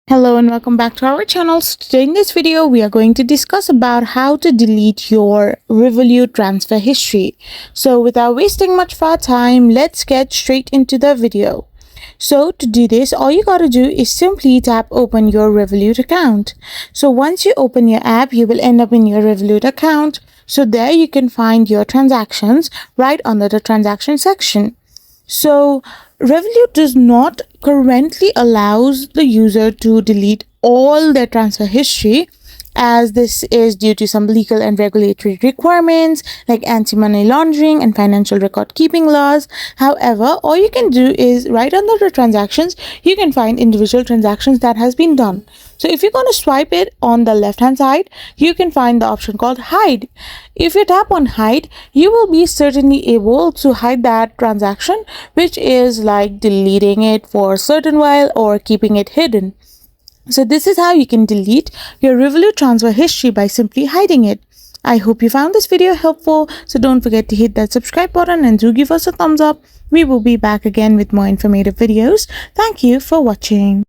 Hello and welcome back to our channel. So today in this video, we are going to discuss about how to delete your Revolut transfer history. So without wasting much of our time, let's get straight into the video. So to do this, all you gotta do is simply tap open your Revolut account. So once you open your app, you will end up in your Revolut account. So there you can find your transactions right under the transaction section. So Revolut does not currently allows the user to delete all their transfer history, as this is due to some legal and regulatory requirements like anti-money laundering and financial record keeping laws. However, all you can do is right under the transactions, you can find individual transactions that has been done. So if you're going to swipe it on the left hand side, you can find the option called hide. If you tap on hide, you will be certainly able to hide that transaction, which is like deleting it for a certain while or keeping it hidden. So this is how you can delete your Revolut transfer history by simply hiding it. I hope you found this video helpful, so don't forget to hit that subscribe button and do give us a thumbs up. We will be back again with more informative videos. Thank you for watching.